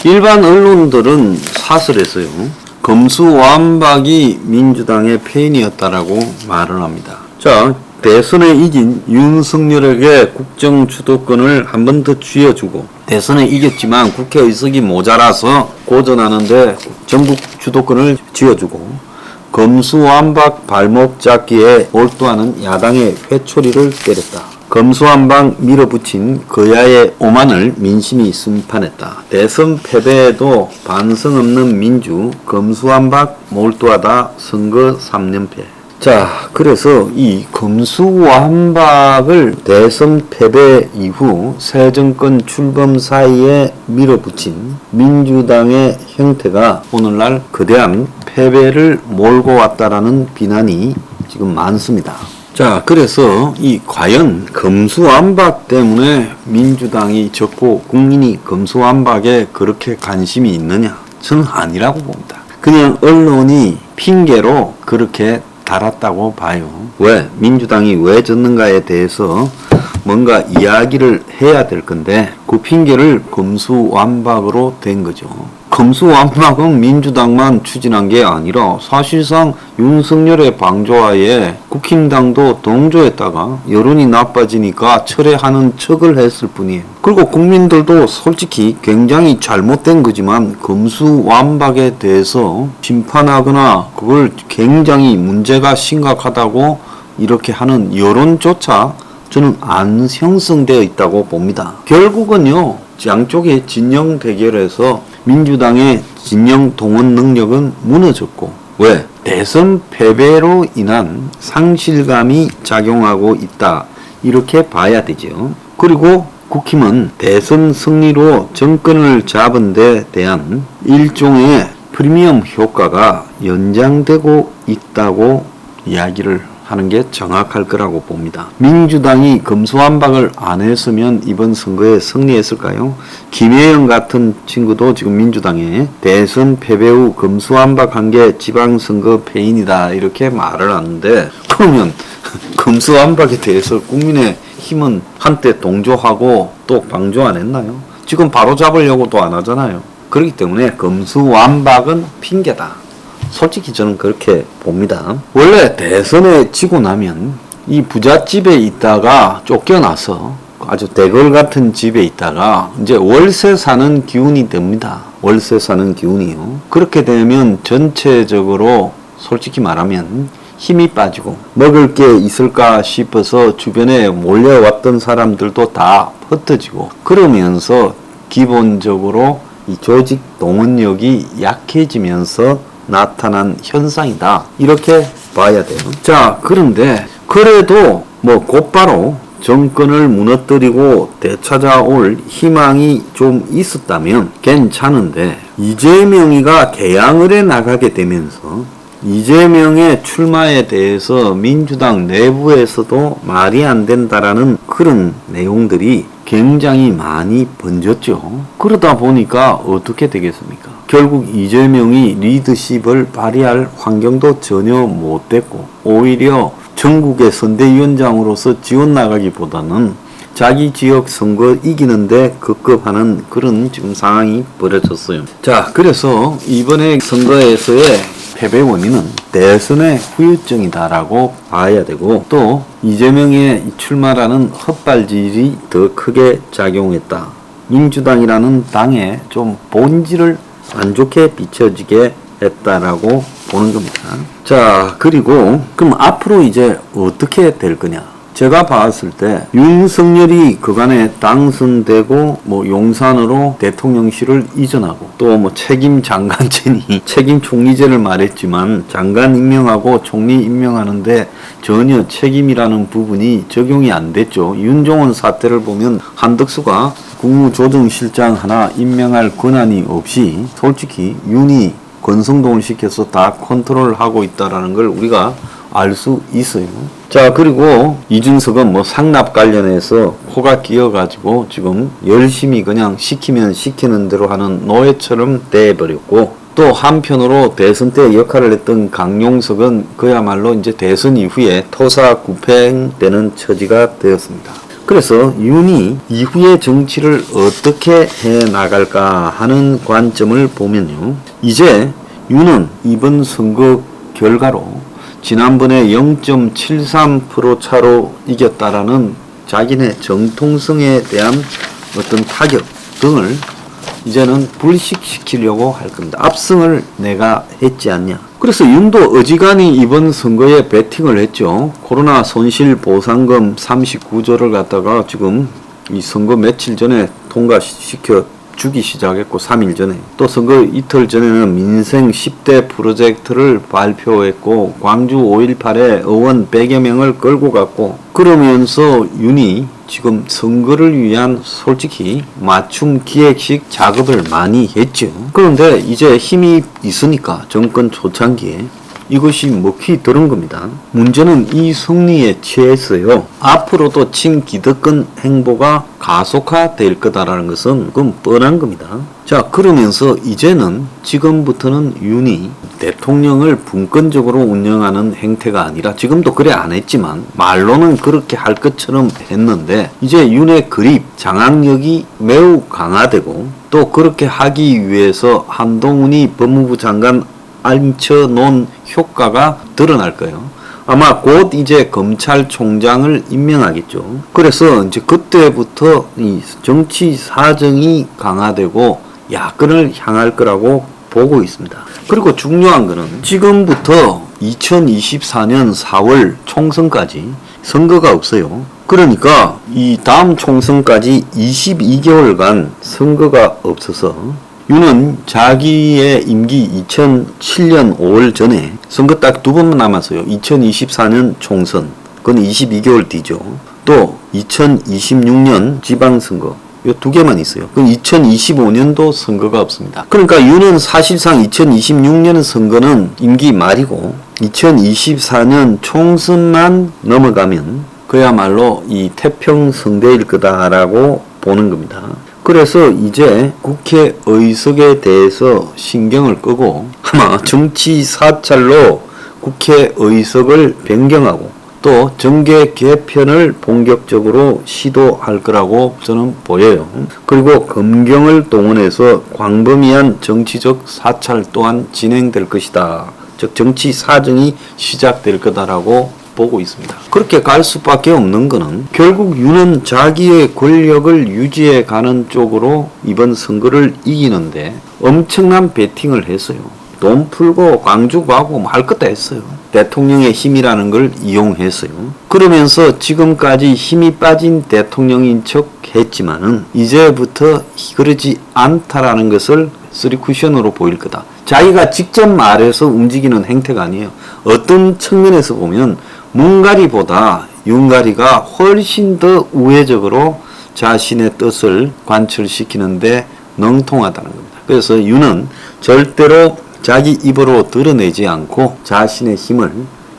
일반 언론들은 사설에서요, 검수완박이 민주당의 패인이었다라고 말을 합니다. 자, 대선에 이긴 윤석열에게 국정 주도권을 한 번 더 쥐어주고, 대선에 이겼지만 국회 의석이 모자라서 고전하는데 전국 주도권을 쥐어주고, 검수완박 발목 잡기에 몰두하는 야당의 회초리를 때렸다. 검수완박 밀어붙인 거야의 오만을 민심이 심판했다. 대선 패배에도 반성 없는 민주, 검수완박 몰두하다 선거 3連패. 자, 그래서 이 검수완박을 대선 패배 이후 새 정권 출범 사이에 밀어붙인 민주당의 형태가 오늘날 거대한 패배를 몰고 왔다라는 비난이 지금 많습니다. 자, 그래서 이 과연 검수완박 때문에 민주당이 졌고 국민이 검수완박에 그렇게 관심이 있느냐? 저는 아니라고 봅니다. 그냥 언론이 핑계로 그렇게 달았다고 봐요. 왜? 민주당이 왜 졌는가에 대해서 뭔가 이야기를 해야 될 건데 그 핑계를 검수완박으로 된 거죠. 검수완박은 민주당만 추진한 게 아니라 사실상 윤석열의 방조하에 국힘당도 동조했다가 여론이 나빠지니까 철회하는 척을 했을 뿐이에요. 그리고 국민들도 솔직히 굉장히 잘못된 거지만 검수완박에 대해서 심판하거나 그걸 굉장히 문제가 심각하다고 이렇게 하는 여론조차 저는 안 형성되어 있다고 봅니다. 결국은요, 양쪽의 진영 대결에서 민주당의 진영 동원 능력은 무너졌고, 왜? 대선 패배로 인한 상실감이 작용하고 있다, 이렇게 봐야 되죠. 그리고 국힘은 대선 승리로 정권을 잡은 데 대한 일종의 프리미엄 효과가 연장되고 있다고 이야기를 하는 게 정확할 거라고 봅니다. 민주당이 검수완박을 안 했으면 이번 선거에 승리했을까요? 김혜영 같은 친구도 지금 민주당에 대선 패배 후 검수완박한 게 지방선거 패인이다, 이렇게 말을 하는데, 그러면 검수완박에 대해서 국민의힘은 한때 동조하고 또 방조 안 했나요? 지금 바로 잡으려고도 안 하잖아요. 그렇기 때문에 검수완박은 핑계다. 솔직히 저는 그렇게 봅니다. 원래 대선에 지고 나면 이 부잣집에 있다가 쫓겨나서 아주 대걸 같은 집에 있다가 이제 월세 사는 기운이 됩니다. 월세 사는 기운이요. 그렇게 되면 전체적으로 솔직히 말하면 힘이 빠지고 먹을 게 있을까 싶어서 주변에 몰려왔던 사람들도 다 흩어지고, 그러면서 기본적으로 이 조직 동원력이 약해지면서 나타난 현상이다, 이렇게 봐야 돼요. 자, 그런데 그래도 뭐 곧바로 정권을 무너뜨리고 되찾아올 희망이 좀 있었다면 괜찮은데, 이재명이가 개항을 해 나가게 되면서 이재명의 출마에 대해서 민주당 내부에서도 말이 안 된다라는 그런 내용들이 굉장히 많이 번졌죠. 그러다 보니까 어떻게 되겠습니까? 결국 이재명이 리더십을 발휘할 환경도 전혀 못 됐고, 오히려 전국의 선대위원장으로서 지원 나가기보다는 자기 지역 선거 이기는데 급급하는 그런 지금 상황이 벌어졌어요. 자, 그래서 이번에 선거에서의 패배 원인은 대선의 후유증이다라고 봐야 되고, 또 이재명의 출마라는 헛발질이 더 크게 작용했다. 민주당이라는 당의 좀 본질을 안 좋게 비춰지게 했다라고 보는 겁니다. 자, 그리고 그럼 앞으로 이제 어떻게 될 거냐? 제가 봤을 때 윤석열이 그간에 당선되고 뭐 용산으로 대통령실을 이전하고, 또 뭐 책임 장관제니 책임 총리제를 말했지만 장관 임명하고 총리 임명하는데 전혀 책임이라는 부분이 적용이 안 됐죠. 윤종원 사태를 보면 한덕수가 국무조정실장 하나 임명할 권한이 없이 솔직히 윤이 권성동을 시켜서 다 컨트롤하고 있다라는 걸 우리가 알 수 있어요. 자, 그리고 이준석은 뭐 상납 관련해서 코가 끼어가지고 지금 열심히 그냥 시키면 시키는 대로 하는 노예처럼 돼버렸고, 또 한편으로 대선 때 역할을 했던 강용석은 그야말로 이제 대선 이후에 토사구팽되는 처지가 되었습니다. 그래서 윤이 이후의 정치를 어떻게 해 나갈까 하는 관점을 보면요. 이제 윤은 이번 선거 결과로 지난번에 0.73% 차로 이겼다라는 자기네 정통성에 대한 어떤 타격 등을 이제는 불식시키려고 할 겁니다. 압승을 내가 했지 않냐. 그래서 윤도 어지간히 이번 선거에 배팅을 했죠. 코로나 손실 보상금 39조를 갖다가 지금 이 선거 며칠 전에 통과시켜 주기 시작했고 3일 전에 또 선거 이틀 전에는 민생 10대 프로젝트를 발표했고 광주 5.18에 의원 100여 명을 끌고 갔고 그러면서 윤이 지금 선거를 위한 솔직히 맞춤 기획식 작업을 많이 했죠. 그런데 이제 힘이 있으니까 정권 초창기에 이것이 먹히 들은 겁니다. 문제는 이 승리에 취했어요. 앞으로도 친기득권 행보가 가속화될 거다라는 것은 그건 뻔한 겁니다. 자, 그러면서 이제는 지금부터는 윤이 대통령을 분권적으로 운영하는 행태가 아니라 지금도 그래 안 했지만 말로는 그렇게 할 것처럼 했는데 이제 윤의 그립, 장악력이 매우 강화되고 또 그렇게 하기 위해서 한동훈이 법무부 장관 앉혀놓은 효과가 드러날 거예요. 아마 곧 이제 검찰총장을 임명하겠죠. 그래서 이제 그때부터 이 정치 사정이 강화되고 야권을 향할 거라고 보고 있습니다. 그리고 중요한 거는 지금부터 2024년 4월 총선까지 선거가 없어요. 그러니까 이 다음 총선까지 22개월간 선거가 없어서 윤은 자기의 임기 2007년 5월 전에 선거 딱 2번만 남았어요. 2024년 총선, 그건 22개월 뒤죠. 또 2026년 지방선거, 이 2개만 있어요. 그럼 2025년도 선거가 없습니다. 그러니까 윤은 사실상 2026년 선거는 임기 말이고 2024년 총선만 넘어가면 그야말로 이 태평성대일 거다라고 보는 겁니다. 그래서 이제 국회 의석에 대해서 신경을 끄고 아마 정치 사찰로 국회 의석을 변경하고 또 정계 개편을 본격적으로 시도할 거라고 저는 보여요. 그리고 검경을 동원해서 광범위한 정치적 사찰 또한 진행될 것이다. 즉 정치 사정이 시작될 거다라고 보고 있습니다. 그렇게 갈 수밖에 없는 거는 결국 윤은 자기의 권력을 유지해 가는 쪽으로 이번 선거를 이기는데 엄청난 배팅을 했어요. 돈 풀고 광주 가고 뭐 할 것 다 했어요. 대통령의 힘이라는 걸 이용했어요. 그러면서 지금까지 힘이 빠진 대통령인 척 했지만은 이제부터 그러지 않다라는 것을 쓰리쿠션으로 보일 거다. 자기가 직접 말해서 움직이는 행태가 아니에요. 어떤 측면에서 보면 문가리보다 윤가리가 훨씬 더 우회적으로 자신의 뜻을 관철시키는데 능통하다는 겁니다. 그래서 윤은 절대로 자기 입으로 드러내지 않고 자신의 힘을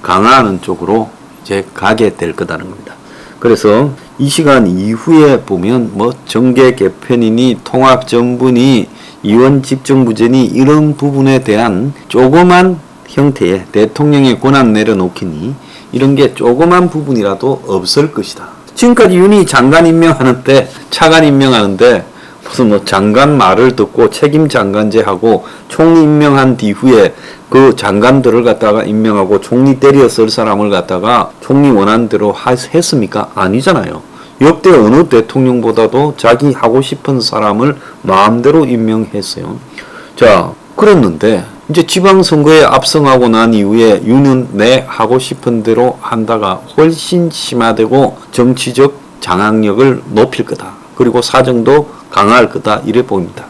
강화하는 쪽으로 이제 가게 될 거다는 겁니다. 그래서 이 시간 이후에 보면 뭐 정계 개편이니 통합정부니 이원 집정부제니 이런 부분에 대한 조그만 형태의 대통령의 권한 내려놓기니 이런 게 조그만 부분이라도 없을 것이다. 지금까지 윤이 장관 임명하는데 차관 임명하는데 무슨 뭐 장관 말을 듣고 책임 장관제하고 총리 임명한 뒤후에 그 장관들을 갖다가 임명하고 총리 때려 쓸 사람을 갖다가 총리 원하는 대로 했습니까? 아니잖아요. 역대 어느 대통령보다도 자기 하고 싶은 사람을 마음대로 임명했어요. 자, 그랬는데 이제 지방선거에 압승하고 난 이후에 윤은 내 하고 싶은 대로 한다가 훨씬 심화되고 정치적 장악력을 높일 거다. 그리고 사정도 강화할 거다. 이래 보입니다.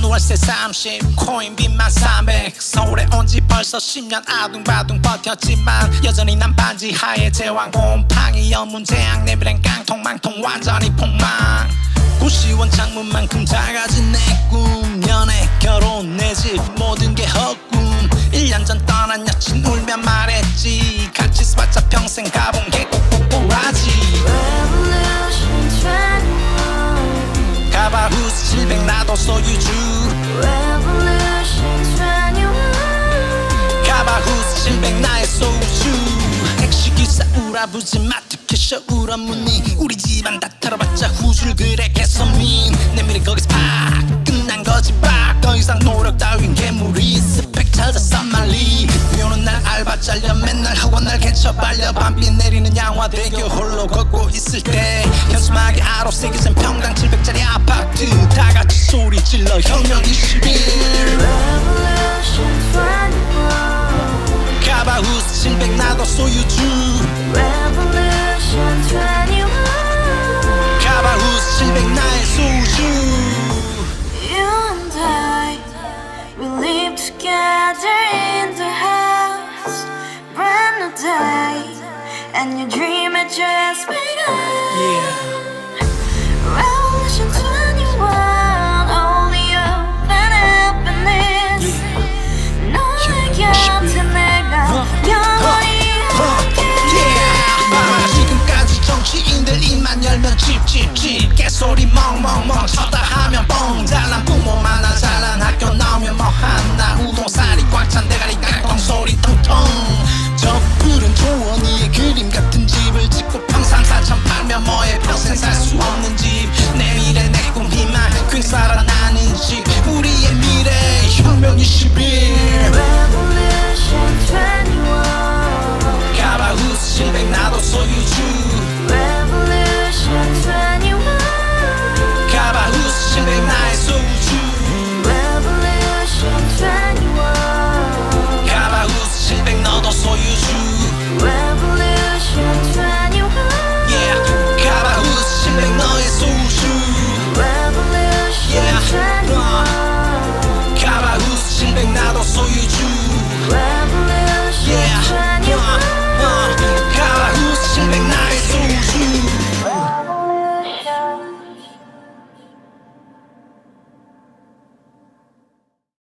월세 30 코인빚만 300 서울에 온 지 벌써 10년 아둥바둥 버텼지만 여전히 난 반지 하에 제왕 곰팡이 연문제약 내비랭 깡통망통 완전히 폭망 90원 창문만큼 작아진 내 꿈 연애 결혼 내 집 모든 게 헛꿈 1년 전 떠난 여친 울며 말했지 같이 살자 평생 가본 게 꼭꼭꼭하지 Revolution 21 가바후스 700 나도 소유주 Revolution 21 가바후스 700 나의 소주 택시기사 우라부지 마트 캐셔 울어무니 우리 집안 다 털어봤자 후줄 그래 개선민 내 미래 거기서 팍 끝난 거지 팍더 이상 노력 따윈 괴물이 스펙 찾아서 말리 비 오는 날 알바 잘려 맨날 학원 날 개쳐 발려 밤비 내리는 양화대교 홀로 걷고 있을 때 현수막에 아로 새겨진 평당 700짜리 아파트 다 같이 소리 질러 혁명 21 Revolution 21 가바후스 700 나도 소유주 Revolution 21 가바후스 700 나의 소주 You and I, we live together in the house Brand new day, and your dream had just begun Revolution 21, only hope and happiness 너의 곁에 내가 영원히 지금까지 정치인들 입만 열면 찝찝찝 개소리 멍멍멍 쳤다 하면 뻥 잘난 부모 만나 잘난 학교